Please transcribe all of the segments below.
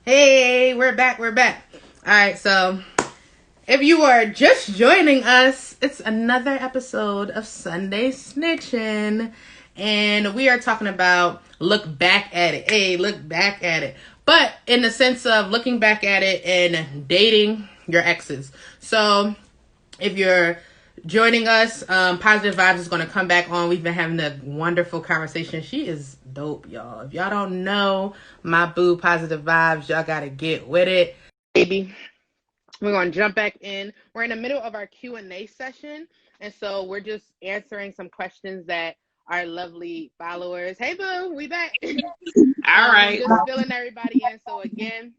Hey, we're back. We're back. All right. So, if you are just joining us, it's another episode of Sunday Snitchin, and we are talking about look back at it. Hey, look back at it. But in the sense of looking back at it and dating your exes. So, if you're joining us, Positive Vibes is going to come back on. We've been having a wonderful conversation. She is dope, y'all. If y'all don't know my boo, Positive Vibes, y'all got to get with it. Baby, we're going to jump back in. We're in the middle of our Q&A session, and so we're just answering some questions that our lovely followers. Hey, boo, we back. All right. Just filling everybody in. So again,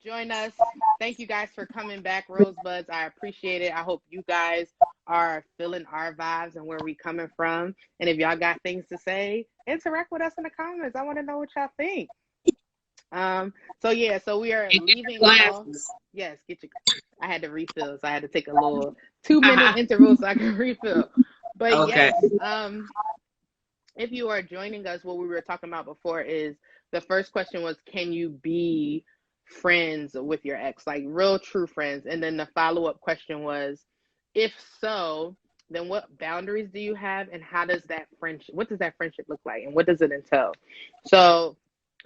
join us. Thank you guys for coming back, Rosebuds. I appreciate it. I hope you guys are feeling our vibes and where we coming from. And if y'all got things to say, interact with us in the comments. I want to know what y'all think. So we are leaving off. Yes, get your. I had to refill, so I had to take a little 2-minute interval so I can refill. But Okay. yes, if you are joining us, what we were talking about before is the first question was, can you be friends with your ex, like real true friends? And then the follow-up question was, if so, then what boundaries do you have, and what does that friendship look like, and what does it entail? So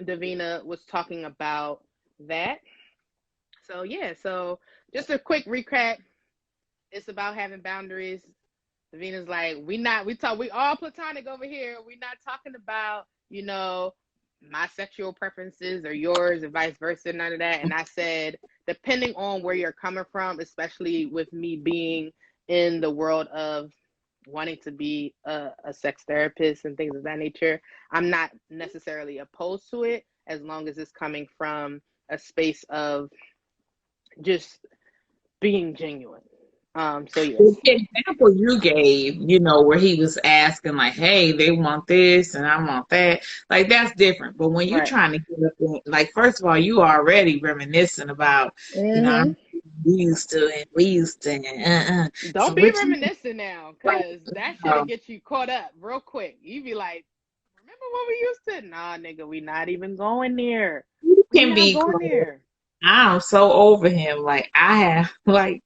Davina was talking about that. So just a quick recap. It's about having boundaries. Davina's like, we all platonic over here. We're not talking about, my sexual preferences or yours or vice versa, none of that. And I said, depending on where you're coming from, especially with me being in the world of wanting to be a sex therapist and things of that nature, I'm not necessarily opposed to it as long as it's coming from a space of just being genuine. So yes. The example you gave, where he was asking like, hey, they want this and I want that, like that's different. But when you're Right. trying to get up in, like, first of all, you already reminiscing about, Mm-hmm. we used to, Don't So be what you reminiscing now, like, because that shit'll get you caught up real quick. You be like, remember what we used to? Nah, nigga, we not even going there. you We can not be going clear. there. I'm so over him. Like I have like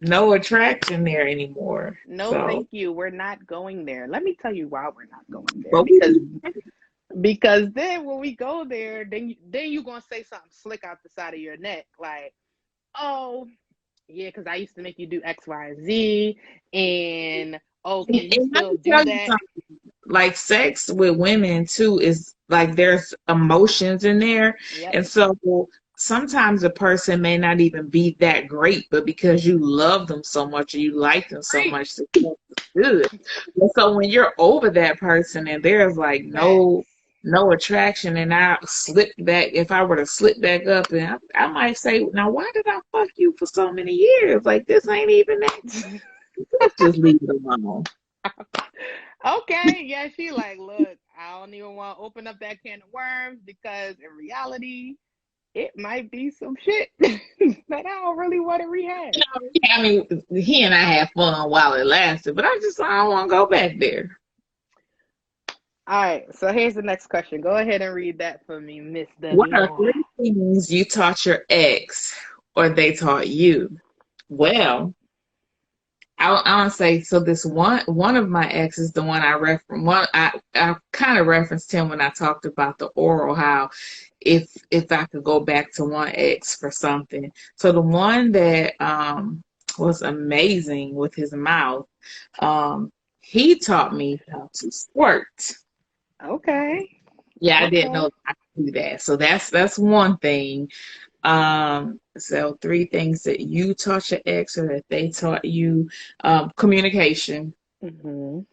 no attraction there anymore. No, So thank you. We're not going there. Let me tell you why we're not going there. but Because then when we go there, then you gonna say something slick out the side of your neck, like, oh, yeah, because I used to make you do X, Y, and Z, and oh, can you and let still me do tell you that? something. Like sex with women too is like there's emotions in there. Yep. And so sometimes a person may not even be that great, but because you love them so much or you like them so Right. much, it's good. And so when you're over that person and there's like no Facts. no attraction and I slip back, if I were to slip back up and I might say, now why did I fuck you for so many years? Like this ain't even that. Let's just leave it alone. Okay, yeah, she like, look, I don't even want to open up that can of worms because in reality, it might be some shit that I don't really want to rehash. I mean, he and I had fun while it lasted, but I don't want to go back there. All right, so here's the next question. Go ahead and read that for me, Miss What are Davina. 3 things you taught your ex or they taught you? Well, I want to say so. This one of my exes, the one I referenced, I kind of referenced him when I talked about the oral. How if I could go back to one ex for something. So the one that was amazing with his mouth, he taught me how to squirt. Okay, Yeah, I didn't okay. know I could do that. So that's one thing. So 3 things that you taught your ex or that they taught you. Communication. Mhm,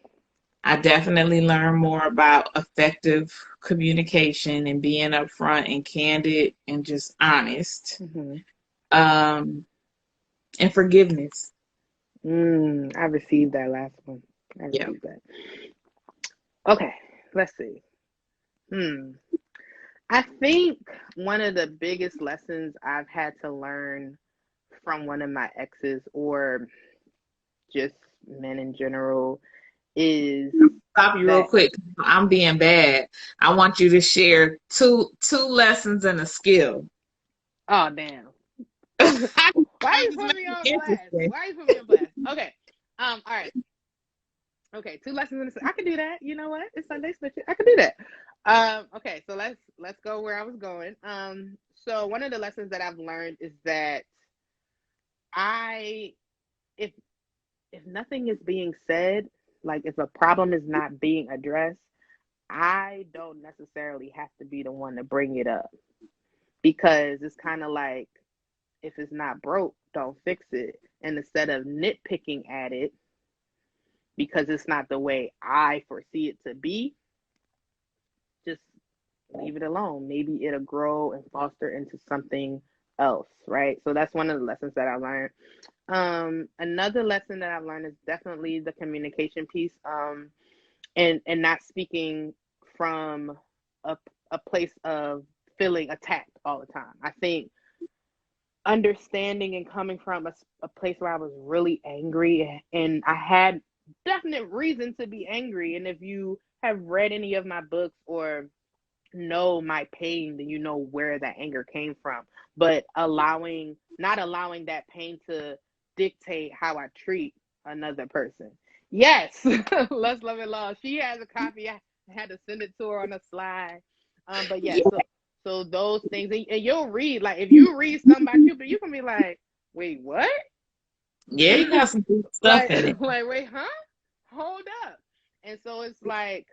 I definitely learned more about effective communication and being upfront and candid and just honest. mhm. Um, and forgiveness. I received that last one. I Yeah. received that. Okay, let's see. Hmm. I think one of the biggest lessons I've had to learn from one of my exes or just men in general is stop you real that, quick. I'm being bad. I want you to share two lessons and a skill. oh, damn. Why are you Just putting make me on it blast? interesting. Why are you putting me on blast? Okay. All right. Okay, two lessons in the I can do that. You know what? It's Sunday Snitchin. I can do that. Okay, so let's go where I was going. So one of the lessons that I've learned is that I if if nothing is being said, like if a problem is not being addressed, I don't necessarily have to be the one to bring it up because it's kind of like if it's not broke, don't fix it. And instead of nitpicking at it because it's not the way I foresee it to be, just leave it alone. Maybe it'll grow and foster into something else, right? So that's one of the lessons that I learned. Another lesson that I've learned is definitely the communication piece. And not speaking from a a place of feeling attacked all the time. I think understanding and coming from a place where I was really angry and I had definite reason to be angry. And if you have read any of my books or know my pain, then you know where that anger came from. But not allowing that pain to dictate how I treat another person. Yes, let's love it, law. She has a copy. I had to send it to her on a slide. But yes, Yeah, so those things, and you'll read like if you read something about Cupid, you can be like, wait, what? yeah, you got some good stuff like in it. like wait, huh? Hold up. And so it's like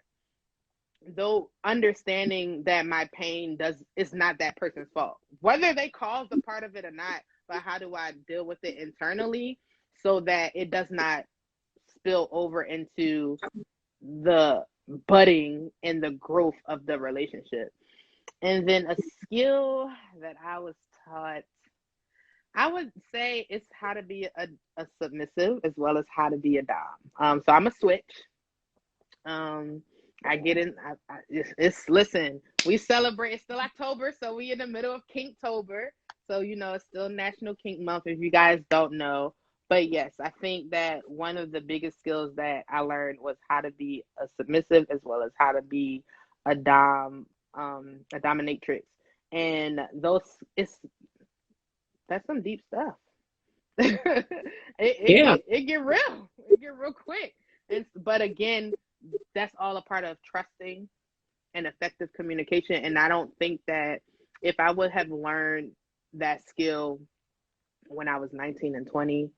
though understanding that my pain does is not that person's fault whether they caused a part of it or not, but how do I deal with it internally so that it does not spill over into the budding and the growth of the relationship. And then a skill that I was taught, I would say it's how to be a submissive as well as how to be a dom. So I'm a switch. um I get in. It's listen. We celebrate. It's still October, so we in the middle of Kinktober. So it's still National Kink Month. If you guys don't know, but yes, I think that one of the biggest skills that I learned was how to be a submissive as well as how to be a a dominatrix. And those, it's that's some deep stuff. Yeah. It get real. It get real quick. But again, that's all a part of trusting and effective communication. And I don't think that if I would have learned that skill when I was 19 and 20,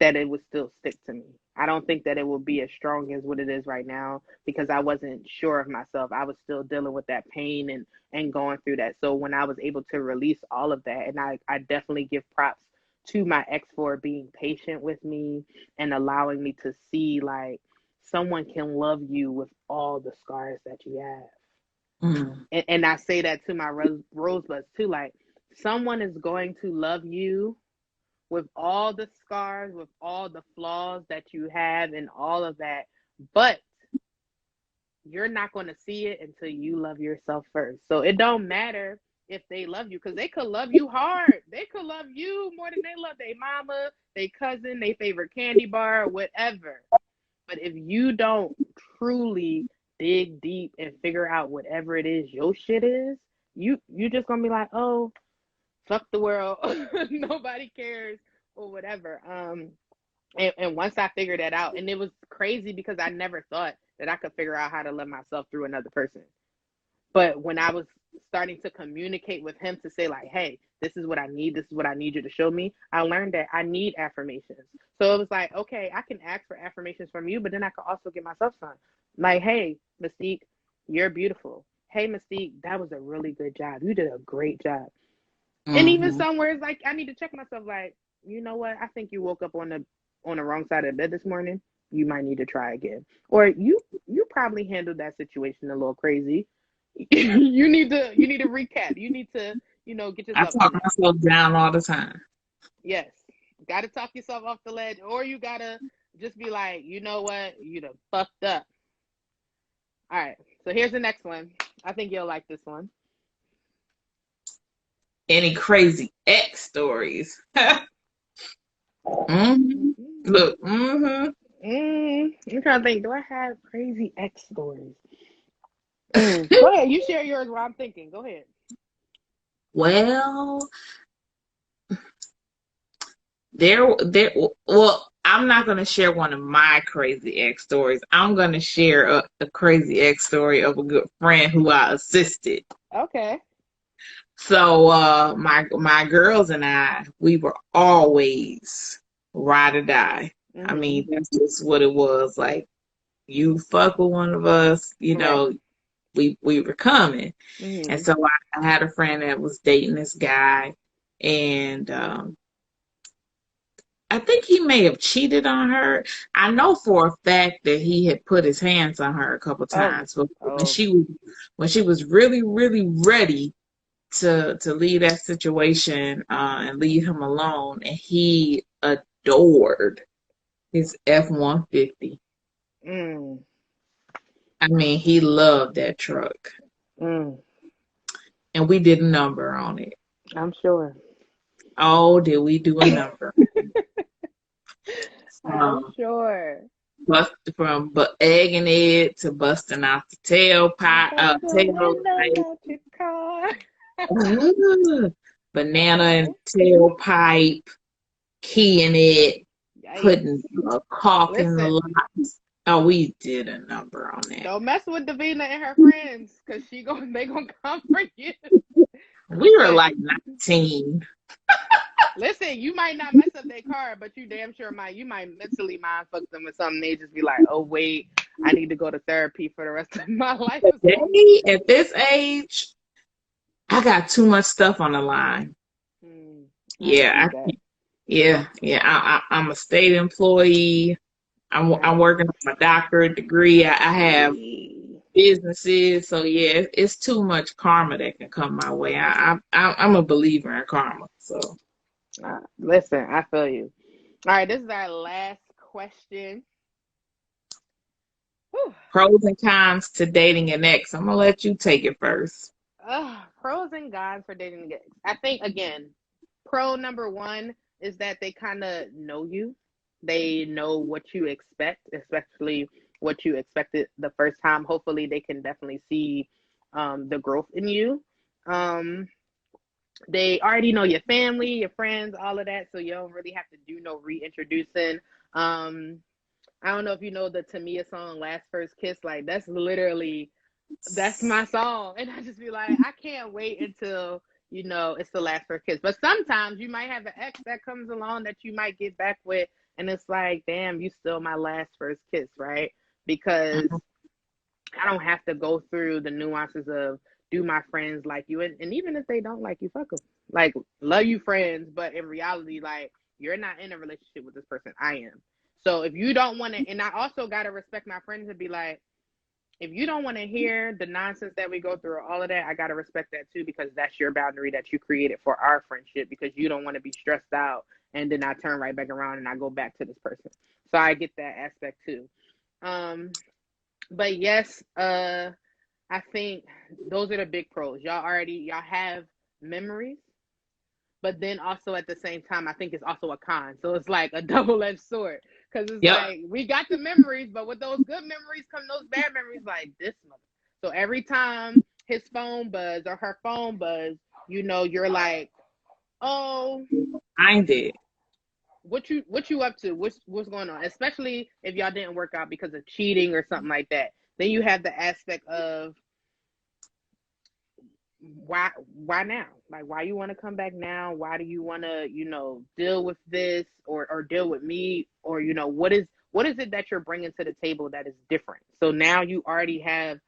that it would still stick to me. I don't think that it will be as strong as what it is right now because I wasn't sure of myself. I was still dealing with that pain and going through that. So when I was able to release all of that, and I definitely give props to my ex for being patient with me and allowing me to see like someone can love you with all the scars that you have. Mm. And I say that to my rosebuds too. Like someone is going to love you with all the scars, with all the flaws that you have, and all of that. But you're not going to see it until you love yourself first. So it don't matter if they love you because they could love you hard. They could love you more than they love their mama, their cousin, their favorite candy bar, whatever. But if you don't truly dig deep and figure out whatever it is your shit is, you just gonna be like, oh, fuck the world, nobody cares or whatever. And once I figured that out, and it was crazy because I never thought that I could figure out how to love myself through another person. But when I was starting to communicate with him to say like, hey, this is what I need, this is what I need you to show me, I learned that I need affirmations. So it was like, okay, I can ask for affirmations from you, but then I could also get myself some. Like, hey, Mystique, you're beautiful. Hey, Mystique, that was a really good job. You did a great job. And even Hmm. somewhere it's like I need to check myself like, you know what? I think you woke up on the wrong side of the bed this morning. You might need to try again. Or you probably handled that situation a little crazy. You need to recap. You need to, get I yourself talk together. myself down all the time. Yes. Gotta talk yourself off the ledge. Or you gotta just be like, you know what? You done fucked up. All right. So here's the next one. I think you'll like this one. Any crazy ex stories? Hmm. Mhm. Look. Hmm. I'm trying to think. Do I have crazy ex stories? Go ahead. You share yours while I'm thinking. Go ahead. Well, there. Well, I'm not gonna share one of my crazy ex stories. I'm gonna share a crazy ex story of a good friend who I assisted. Okay. So, my girls and I, we were always ride or die. I Mm-hmm. mean, that's just what it was. Like, you fuck with one of us, Right. we were coming. And Mm-hmm. so I had a friend that was dating this guy, and I think he may have cheated on her. I know for a fact that he had put his hands on her a couple Oh. times, but Oh. when she was really, really ready to leave that situation and leave him alone, and he adored his F-150. Mm. I mean, he loved that truck, Mm. and we did a number on it. I'm sure. Oh, did we do a number? I'm Um, sure. bust from but egging it to busting out the tailpipe, Bust the tail windows light, out your car. banana and Okay. tailpipe, keying it, Yikes. putting a caulk in the Listen, locks. Oh, we did a number on that. don't mess with Davina and her friends, cause they gonna come for you. We were Listen, like 19. listen. You might not mess up their car, but you damn sure might. You might mentally mind fuck them with something. They just be like, "Oh wait, I need to go to therapy for the rest of my life or something." Today, at this age, I got too much stuff on the line. Hmm, I can see Yeah, that. yeah. I'm a state employee. I'm Right. working on my doctorate degree. I have Hey. businesses, so yeah, it's too much karma that can come my way. I'm a believer in karma. So Listen, I feel you. All right, this is our last question. Whew. pros and cons to dating an ex. I'm gonna let you take it first. Pros and cons for dating again. I think again, pro number one is that they kind of know you. They know what you expect, especially what you expected the first time. Hopefully, they can definitely see the growth in you. Um, they already know your family, your friends, all of that, so you don't really have to do no reintroducing. Um, I don't know if you know the Tamia song "Last First Kiss." Like that's my song. And I just be like, I can't wait until, it's the last first kiss. But sometimes you might have an ex that comes along that you might get back with, and it's like, damn, you still my last first kiss, right? Because Mhm. I don't have to go through the nuances of do my friends like you, and even if they don't like you, fuck them. Like, love you friends, but in reality, like, you're not in a relationship with this person. I am. So if you don't want to, and I also gotta respect my friends and be like, if you don't want to hear the nonsense that we go through or all of that, I gotta respect that too, because that's your boundary that you created for our friendship, because you don't want to be stressed out and then I turn right back around and I go back to this person. So I get that aspect too. Um, but yes, I think those are the big pros. Y'all have memories, but then also at the same time, I think it's also a con. So it's like a double-edged sword, because it's Yep. like we got the memories, but with those good memories come those bad memories. Like this mother. So every time his phone buzz or her phone buzz, you're like, oh, I did. what you up to? What's going on? Especially if y'all didn't work out because of cheating or something like that. Then you have the aspect of why now, like why you want to come back now, why do you want to deal with this or deal with me, or what is it that you're bringing to the table that is different. So now you already have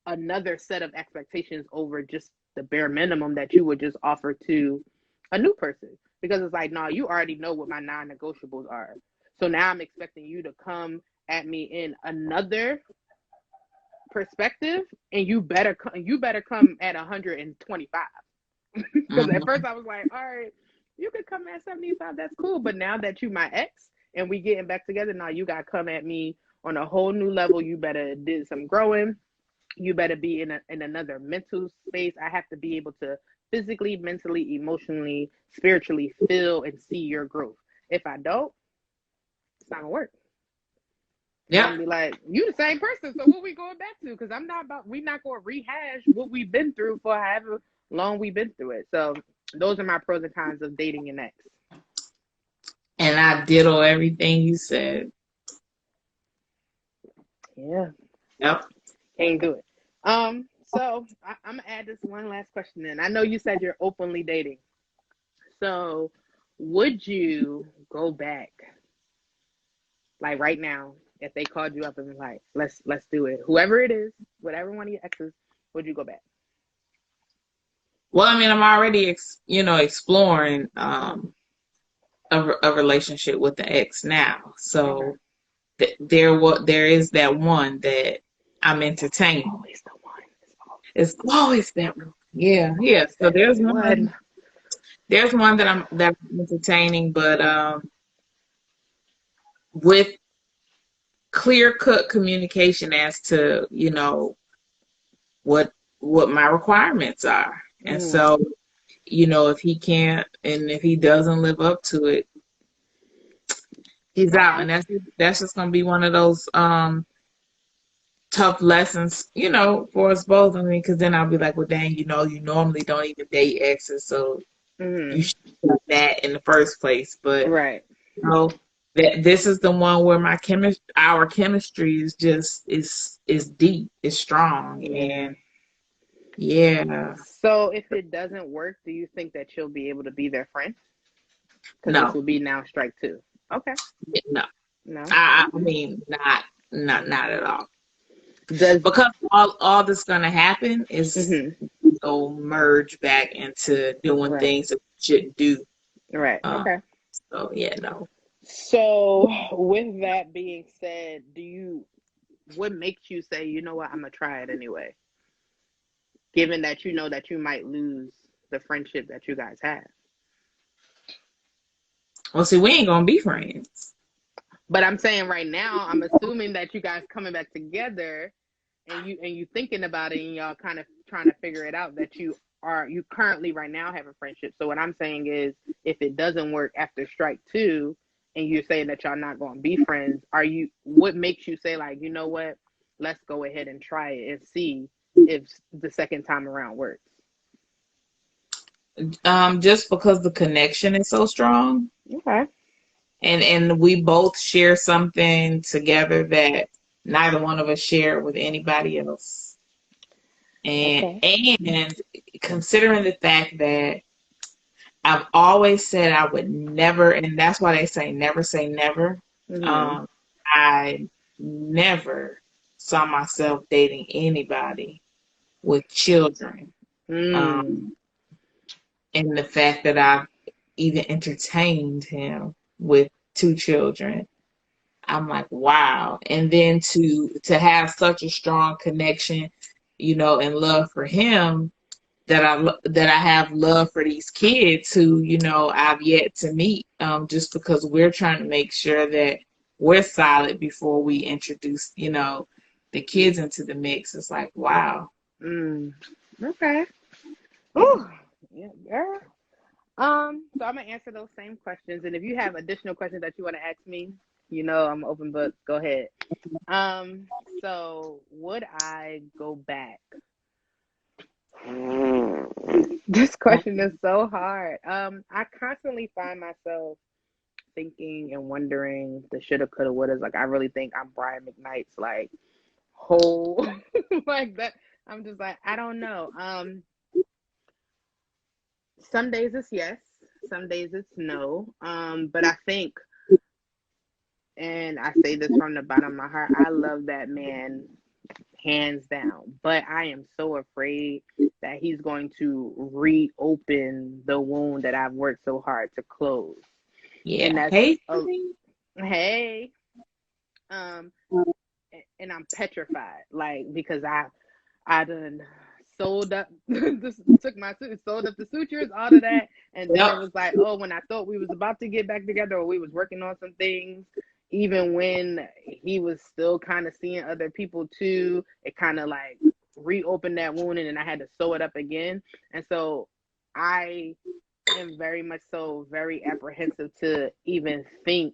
another set of expectations over just the bare minimum that you would just offer to a new person, because it's like, no, you already know what my non-negotiables are. So now I'm expecting you to come at me in another perspective, and you better come at 125. Because at Mhm. first I was like, all right, you could come at 75, that's cool, but now that you my ex and we getting back together, now you gotta come at me on a whole new level. You better did some growing. You better be in another mental space. I have to be able to physically, mentally, emotionally, spiritually feel and see your growth. If I don't, it's not gonna work. And Yep. I'm be like, you the same person, so what we going back to? Because we not going to rehash what we've been through for however long we've been through it. So those are my pros and cons of dating an ex. And I ditto everything you said. Yeah, Yep. can't do it. So I'm gonna add this one last question in. I know you said you're openly dating. So would you go back, like right now, if they called you up and was like, let's do it, whoever it is, whatever one of your exes, would you go back? Well, I mean, I'm already, exploring a relationship with the ex now. Okay. So there is that one that I'm entertaining. Always the one. It's always that one. Yeah, yeah. Always So that one. there's one that I'm entertaining, but with clear cut communication as to, what what my requirements are. And Mm. so, if he can't and if he doesn't live up to it, he's out. Okay. And that's just gonna be one of those tough lessons, for us both. I mean, because then I'll be like, well, dang, you normally don't even date exes, so you Mm. should do that in the first place. But Right. that this is the one where our chemistry is just is deep, is strong, Yeah. and yeah, So if it doesn't work, do you think that you'll be able to be their friend? Because this no, will be now strike two. Okay. no. No. I mean, not at all. Does Because all that's gonna happen is mm-hmm. go merge back into doing Right. things that we shouldn't do. Right. Um, Okay. so yeah, no. So with that being said, what makes you say, you know what, I'm gonna try it anyway? Given that you know that you might lose the friendship that you guys have. Well, see, we ain't gonna be friends. But I'm saying right now, I'm assuming that you guys coming back together and you thinking about it and y'all kind of trying to figure it out that you currently right now have a friendship. So what I'm saying is if it doesn't work after strike two and you're saying that y'all not going to be friends, what makes you say like, you know what, let's go ahead and try it and see if the second time around works? Just because the connection is so strong, Okay. and we both share something together that neither one of us share with anybody else. And Okay. and considering the fact that I've always said I would never, and that's why they say never. Mm-hmm. Um, I never saw myself dating anybody with children. Mm. Um, and the fact that I've even entertained him with two children, I'm like, wow. And then to have such a strong connection, and love for him, that I have love for these kids who, I've yet to meet, just because we're trying to make sure that we're solid before we introduce, the kids into the mix. It's like, wow. Mm. Okay. Yeah. Ooh. Yeah, girl. So I'm gonna answer those same questions, and if you have additional questions that you want to ask me, I'm open book. Go ahead. Um, so would I go back? This question is so hard. I constantly find myself thinking and wondering the shoulda, coulda, wouldas. Like I really think I'm Brian McKnight's like whole like that. I'm just like I don't know. Some days it's yes, some days it's no. But I think, and I say this from the bottom of my heart, I love that man hands down. But I am so afraid that he's going to reopen the wound that I've worked so hard to close. And Yeah. that's Hey. hey, um, and I'm petrified, like because I done sold up this took my suit, sold up the sutures, all of that, and then it Yep. was like, oh, when I thought we was about to get back together or we was working on some things, even when he was still kind of seeing other people too, it kind of like reopened that wound and then I had to sew it up again. And so I am very much so very apprehensive to even think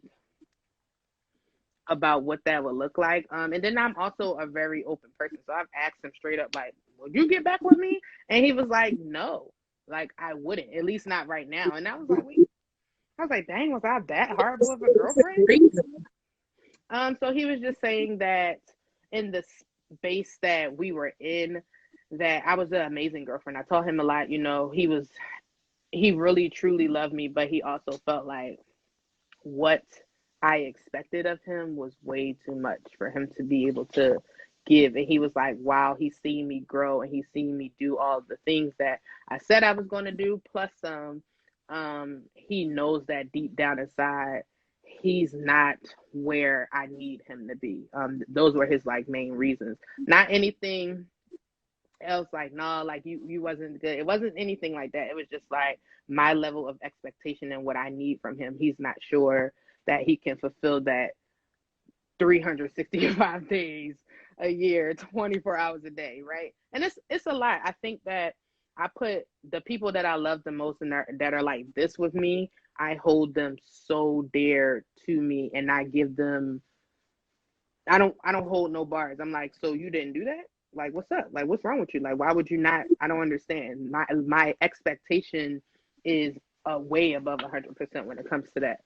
about what that would look like. And then I'm also a very open person. So I've asked him straight up, like, would you get back with me? And he was like, no, like I wouldn't, at least not right now. And I was like, wait, I was like, dang, was I that horrible of a girlfriend? So he was just saying that in the space that we were in, that I was an amazing girlfriend. I told him a lot, he really truly loved me, but he also felt like what I expected of him was way too much for him to be able to give. And he was like, wow, he's seen me grow and he's seen me do all the things that I said I was going to do, plus some. He knows that deep down inside, he's not where I need him to be. Those were his like main reasons. Not anything else, like no, like you wasn't good. It wasn't anything like that. It was just like my level of expectation and what I need from him. He's not sure that he can fulfill that 365 days a year, 24 hours a day, right? And it's a lot. I think that I put the people that I love the most and that are like this with me, I hold them so dear to me, and I don't hold no bars. I'm like, so you didn't do that? Like, what's up? Like, what's wrong with you? Like, why would you not? I don't understand. My expectation is way above 100% when it comes to that.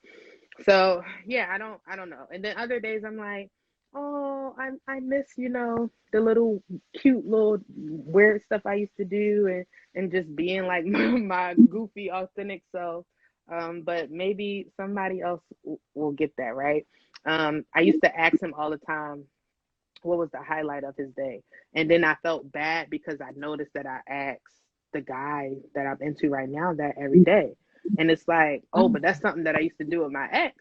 So yeah, I don't know. And then other days I'm like, oh, I miss, the little cute little weird stuff I used to do, and just being like my goofy authentic self. But maybe somebody else will get that, right? I used to ask him all the time what was the highlight of his day, and then I felt bad because I noticed that I asked the guy that I'm into right now that every day. And it's like, oh, but that's something that I used to do with my ex.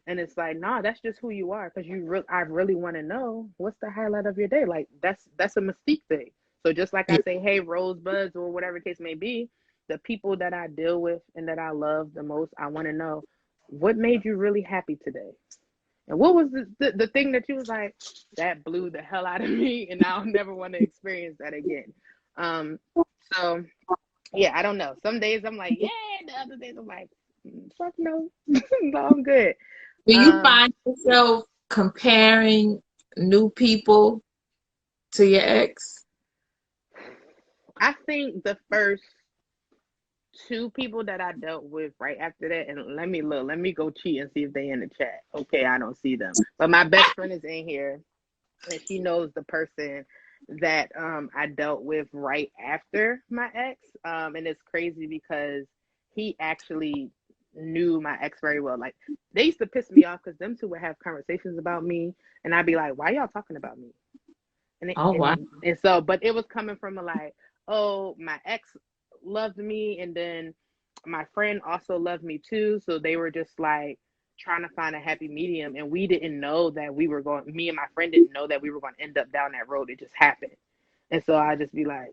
And it's like, nah, that's just who you are. Because I really want to know what's the highlight of your day. Like that's a mystique thing. So just like I say, hey, rosebuds or whatever case may be, the people that I deal with and that I love the most, I want to know what made you really happy today. And what was the thing that you was like, that blew the hell out of me, and I'll never want to experience that again. Um, so yeah, I don't know. Some days I'm like, yeah, the other days I'm like, fuck no, no, I'm good. Do you Um, find yourself comparing new people to your ex? I think the first two people that I dealt with right after that, and let me go cheat and see if they in the chat. Okay, I don't see them, but my best friend is in here, and she knows the person that I dealt with right after my ex. And it's crazy because he actually knew my ex very well. Like they used to piss me off because them two would have conversations about me, and I'd be like, "Why y'all talking about me?" And it, Oh wow. and so, but it was coming from a like, "Oh, my ex loved me, and then my friend also loved me too." So they were just like trying to find a happy medium, and we didn't know that we were going. Me and my friend didn't know that we were going to end up down that road. It just happened, and so I just be like,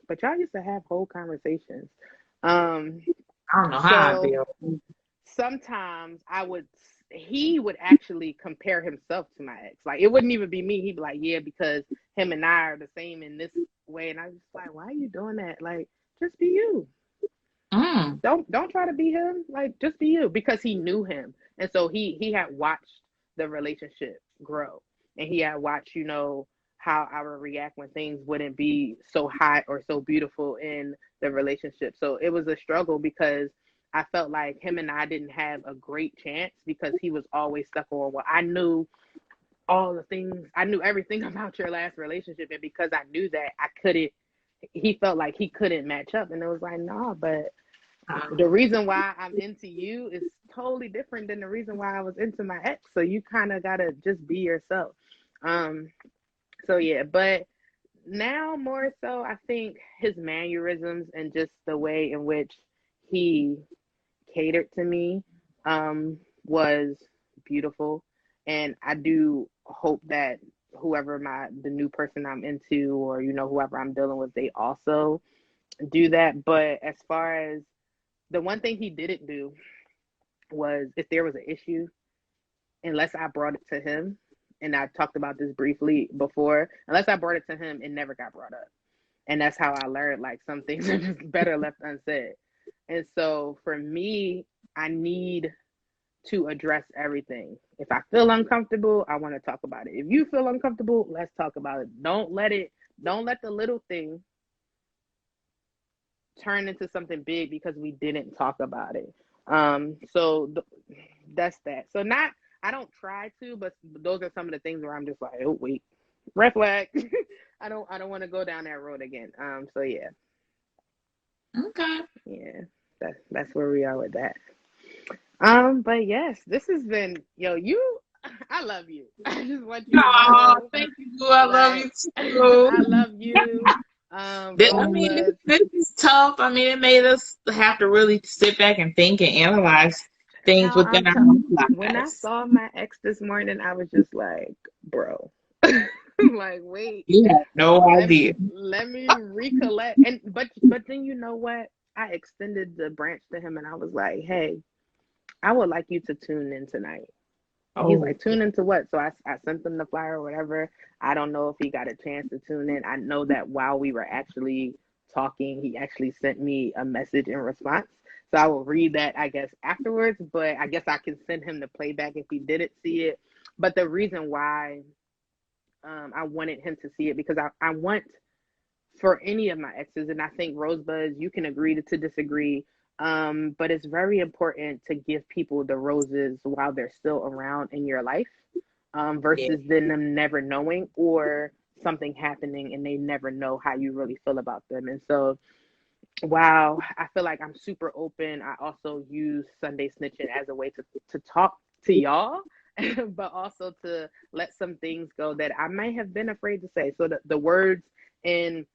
"But y'all used to have whole conversations." Um, I don't know how I so feel. sometimes he would actually compare himself to my ex. Like it wouldn't even be me. He'd be like, yeah, because him and I are the same in this way. And I was just like, why are you doing that? Like, just be you. Mm. Don't try to be him. Like, just be you. Because he knew him. And so he had watched the relationship grow. And he had watched, how I would react when things wouldn't be so hot or so beautiful in the relationship. So it was a struggle because I felt like him and I didn't have a great chance because he was always stuck on, well, I knew all the things, I knew everything about your last relationship. And because I knew that, he felt like he couldn't match up. And it was like, nah, but the reason why I'm into you is totally different than the reason why I was into my ex. So you kind of got to just be yourself. Um, so yeah, but now more so, I think his mannerisms and just the way in which he catered to me was beautiful, and I do hope that whoever the new person I'm into, or whoever I'm dealing with, they also do that. But as far as the one thing he didn't do was, if there was an issue, unless I brought it to him, and I talked about this briefly before, unless I brought it to him, it never got brought up. And that's how I learned, like, some things are just better left unsaid. And so for me, I need to address everything. If I feel uncomfortable, I want to talk about it. If you feel uncomfortable, let's talk about it. Don't let the little thing turn into something big because we didn't talk about it. That's that. So not, I don't try to, but those are some of the things where I'm just like, oh wait, red flag. I don't want to go down that road again. So yeah. Okay. Yeah. That's where we are with that. But yes, this has been, yo, you, I love you. I just want you to Oh, know, thank you. I love you like, too. I love you. I Rose mean, Buds. this is tough. I mean, it made us have to really sit back and think and analyze things How within I'm our telling, own when I lives. saw my ex this morning, I was just like, bro, like, wait, You have no let idea. let me recollect. And but then you know what? I extended the branch to him, and I was like, hey, I would like you to tune in tonight. And he's Oh, like, tune into what? So I sent him the flyer or whatever. I don't know if he got a chance to tune in. I know that while we were actually talking, he actually sent me a message in response. So I will read that, I guess, afterwards. But I guess I can send him the playback if he didn't see it. But the reason why I wanted him to see it, because I want for any of my exes, and I think Rosebuds, you can agree to disagree. But it's very important to give people the roses while they're still around in your life, yeah. versus then them never knowing or something happening and they never know how you really feel about them. And so, wow, I feel like I'm super open. I also use Sunday Snitching as a way to talk to y'all, but also to let some things go that I might have been afraid to say. So the words and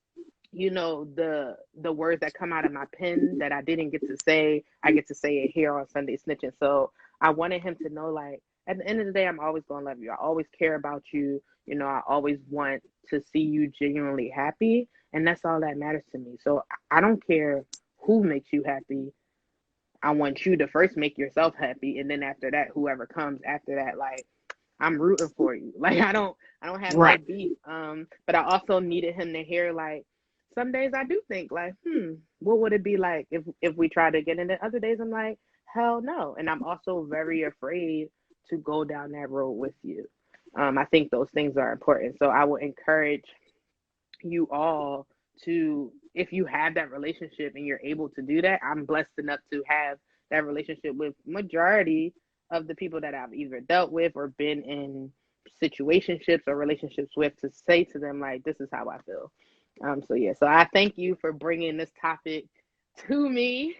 the words that come out of my pen that I didn't get to say, I get to say it here on Sunday Snitching. So I wanted him to know, like, at the end of the day, I'm always gonna love you. I always care about you. I always want to see you genuinely happy, and that's all that matters to me. So I don't care who makes you happy. I want you to first make yourself happy, and then after that, whoever comes after that, like, I'm rooting for you. Like, I don't have no Right. beef. But I also needed him to hear, like, some days I do think like, what would it be like if we tried again? And then other days I'm like, hell no. And I'm also very afraid to go down that road with you. I think those things are important. So I would encourage you all to, if you have that relationship and you're able to do that. I'm blessed enough to have that relationship with majority of the people that I've either dealt with or been in situationships or relationships with, to say to them, like, this is how I feel. So yeah, so I thank you for bringing this topic to me.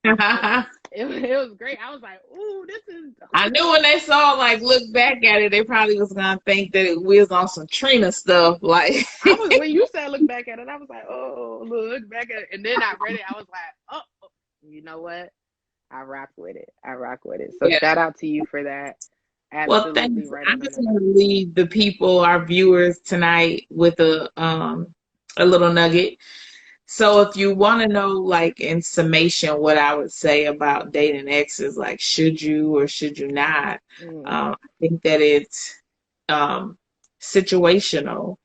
It, I it was great. I was like, ooh, this is. knew when they saw like look back at it, they probably was gonna think that we was on some Trina stuff. Like, I was, when you said look back at it, I was like, oh, look back at it. And then I read it, I was like, oh, you know what? I rock with it. I rock with it. So yeah. shout out to you for that. Well, Absolutely thanks. right I on the just money. want to leave the people, our viewers tonight, with a little nugget. So if you want to know, like in summation, what I would say about dating exes, like should you or should you not? Mm, I think that it's um, situational,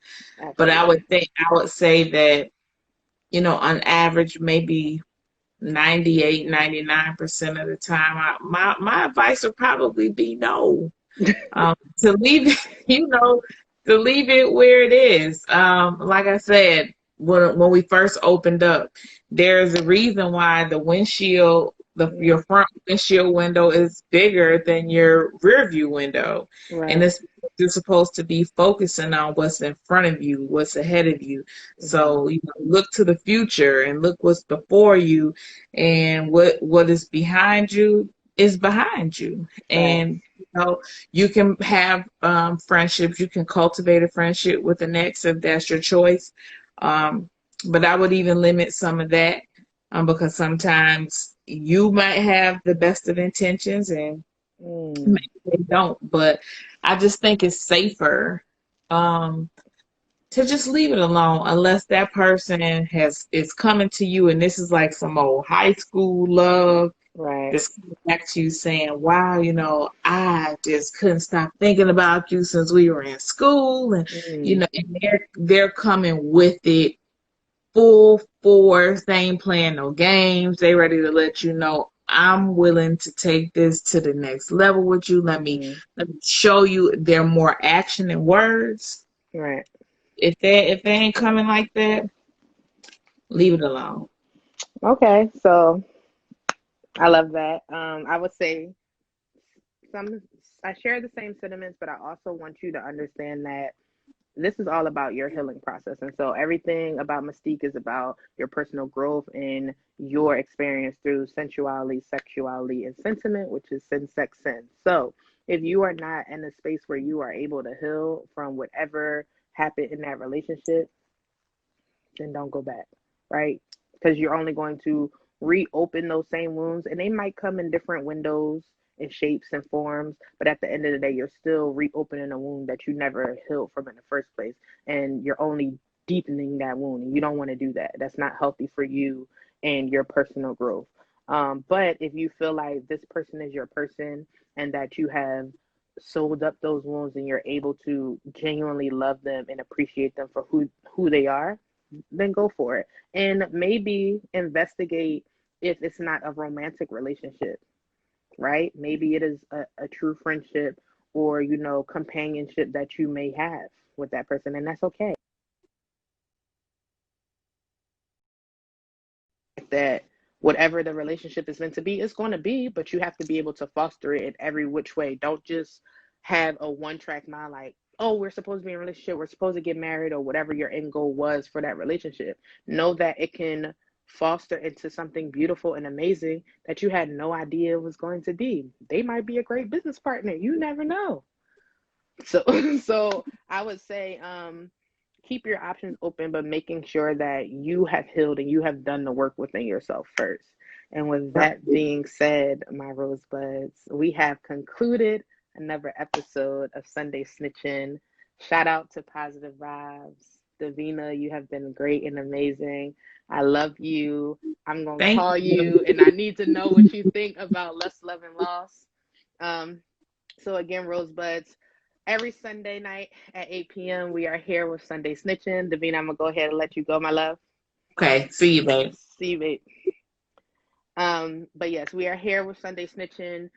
but absolutely. I would say that, on average, maybe 98, 99% of the time, my advice would probably be no. To leave it, to leave it where it is. Like I said, when we first opened up, there's a reason why the windshield, Yeah, your front windshield window is bigger than your rear view window, and right. it's you're supposed to be focusing on what's in front of you, what's ahead of you. Hmm. So look to the future and look what's before you, and what is behind you is behind you, Facts. and you can have friendships. You can cultivate a friendship with an ex if that's your choice. Um, but I would even limit some of that because sometimes you might have the best of intentions and Mm, maybe they don't. But I just think it's safer um, to just leave it alone unless that person is coming to you and this is like some old high school love right. just coming back to you saying, wow, I just couldn't stop thinking about you since we were in school. And, Mm, and they're coming with it full force. They ain't playing no games. They ready to let you know, I'm willing to take this to the next level with you. Hmm. Let me show you there more action than words. Right. If they ain't coming like that, leave it alone. Okay. So I love that. I would say some. I share the same sentiments, but I also want you to understand that this is all about your healing process. And so everything about Mystique is about your personal growth and your experience through sensuality, sexuality, and sentiment, which is sin, sex, sin. So if you are not in a space where you are able to heal from whatever happened in that relationship, then don't go back, right? Because you're only going to reopen those same wounds, and they might come in different windows and shapes and forms, but at the end of the day, you're still reopening a wound that you never healed from in the first place, and you're only deepening that wound, and you don't want to do that. That's not healthy for you and your personal growth. But if you feel like this person is your person and that you have sold up those wounds and you're able to genuinely love them and appreciate them for who they are, then go for it. And maybe investigate if it's not a romantic relationship, right? Maybe it is a true friendship or, companionship that you may have with that person, and that's okay. That whatever the relationship is meant to be is going to be, but you have to be able to foster it in every which way. Don't just have a one track mind like, oh, we're supposed to be in a relationship, we're supposed to get married, or whatever your end goal was for that relationship. Know that it can foster into something beautiful and amazing that you had no idea was going to be. They might be a great business partner. You never know. So so I would say keep your options open, but making sure that you have healed and you have done the work within yourself first. And with Yep. that being said, my rosebuds, we have concluded another episode of Sunday Snitchin. Shout out to Positive Vibes. Davina, you have been great and amazing. I love you. I'm gonna Thank call you. you and I need to know what you think about Lust, Love, and Loss. Um, so again, Rosebuds, every Sunday night at 8 p.m. we are here with Sunday Snitching. Davina, I'm gonna go ahead and let you go, my love. Okay, see you, babe. See you, babe. But yes, we are here with Sunday Snitching.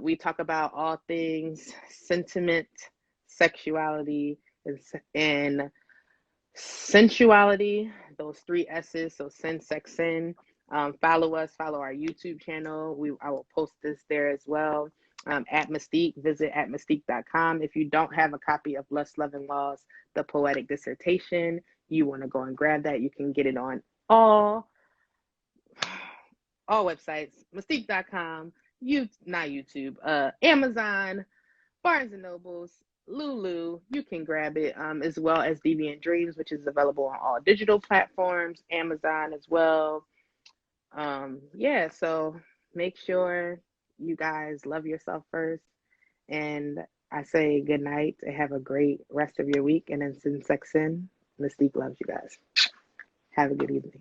We talk about all things sentiment, sexuality, and sensuality. Those three S's. So sin, sex, sin. Follow us. Follow our YouTube channel. I will post this there as well. At Mystique, visit at mystique.com. If you don't have a copy of Lust, Love, and Laws, the poetic dissertation, you want to go and grab that. You can get it on all websites, mystique.com, not YouTube, Amazon, Barnes and Nobles, Lulu. You can grab it, as well as Deviant Dreams, which is available on all digital platforms, Amazon as well. Yeah, so make sure you guys love yourself first. And I say good night and have a great rest of your week. And then Sin Sex Sin, Mystique loves you guys. Have a good evening.